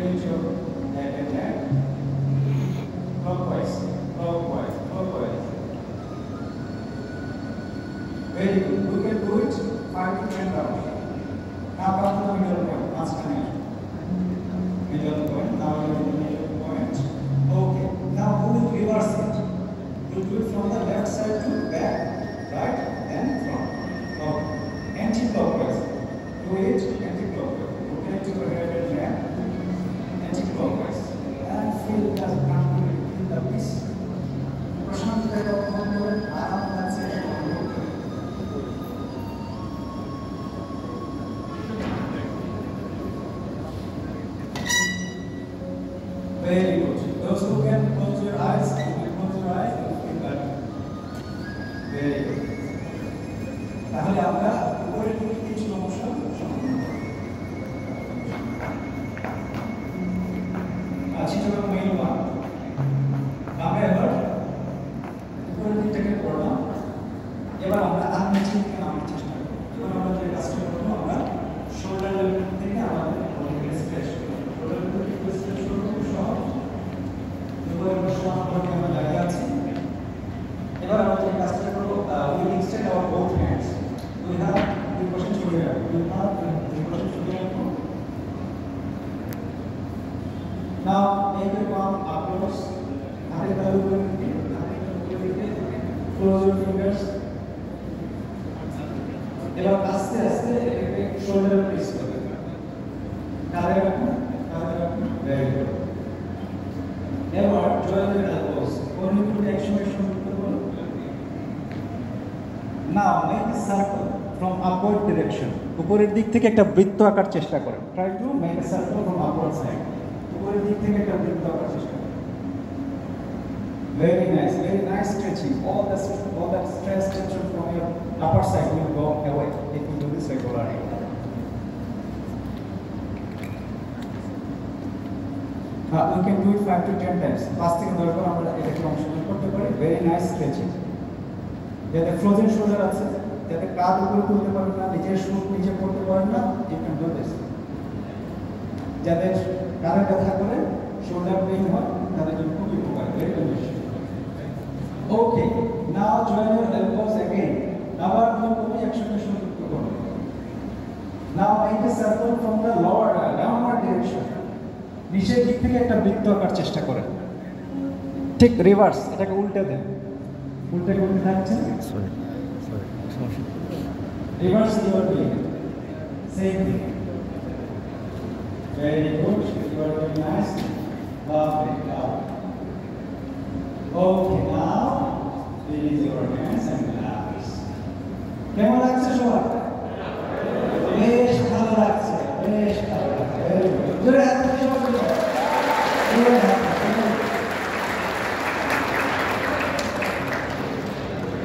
rotate your head and neck clockwise, clockwise, clockwise. Very good. You can do it 5 to 10 rounds. Now come to the middle point. Middle point. Now you are in the middle point. Okay. Now we will reverse it. You do it from the left side to back, right, and front. Okay. Anti-clockwise. Do it anti-clockwise. Rotate your head and neck anti-clockwise. And feel the piece. Prashant, very good. Those who can close your eyes, you can close your eyes and feel that. Very good. তাহলে আমরা উপরের দিকে কিছু অংশ আছি তো main one. আমরা এবার উপরের দিকটাকে করলাম। এবার আমরা আনমেচিং কে নামার চেষ্টা করব। এবার আমরা যে কাজটা করব, আমরা শোল্ডার লেভেল থেকে আমাদের বডিকে স্ট্রেচ করব। শোল্ডার লেভেলকে স্ট্রেচ করব সব। এবার সব করে আমরা দাঁড়িয়ে আছি। এবার আমরা যে কাজটা করব, we extend our both hands. We have the position together. We have the position together. Now make your palm upwards. Close your fingers. এবার আস্তে আস্তে এটাকে শোল্ডার প্রেস করবে। কাঁধে রাখুন, কাঁধে রাখুন। Very good. এবার জয়েন your elbows. কর্ণিকুটি একসঙ্গে সংযুক্ত করুন। Now make a circle from upward direction. উপরের দিক থেকে একটা বৃত্ত আঁকার চেষ্টা করেন। Try to make a circle from upward side. উপরের দিক থেকে একটা বৃত্ত আঁকার চেষ্টা করুন। Very nice stretching. All that stress tension from your upper side will go away if you do this regularly. You can do it 5 to 10 times. 5 থেকে 10 বার আমরা এটাকে অংশগ্রহণ করতে পারি। Very nice stretching. যাতে ফ্রোজেন শোল্ডার আছে, যাতে কাঁধ উপরে তুলতে পারেন না, নিজের সুখ নিজে করতে পারেন না, you can do this. যাদের কাঁধে ব্যথা করে, শোল্ডার পেইন হয়, তাদের জন্য খুবই উপকারী। Very beneficial. Okay, now join your elbows again. আবার দুই একসাথে সংযুক্ত করুন। Now make a circle from the lower downward direction. নিচের দিক থেকে একটা বৃত্ত আঁকার চেষ্টা করেন। ঠিক রিভার্স, এটাকে উল্টে দেন। উল্টে করতে থাকছেন। Sorry reverse you are doing same thing. Very good, you are doing nice. Lovely. Okay, now release your hands and relax. কেমন লাগছে সবার? বেশ ভালো লাগছে, বেশ ভালো লাগছে। জোরে হাত দিয়ে সবাই বলুন।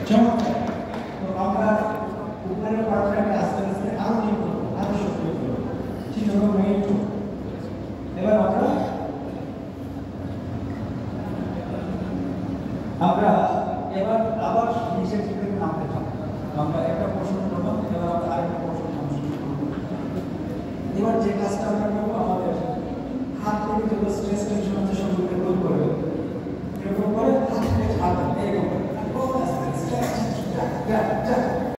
চমৎকার। তো আমরা উপরের পার্টটাকে আস্তে আস্তে আরো কি করবো, আরো সক্রিয় করবো। ঠিক আছে, মেইন টু। এবার আমরা এবার আবার নিচের দিকে নামতে থাকবো। আমরা একটা পোর্শন করলাম, এবার আমরা আরেকটা পোর্শন নামতে শুরু করব। এবার যে কাজটা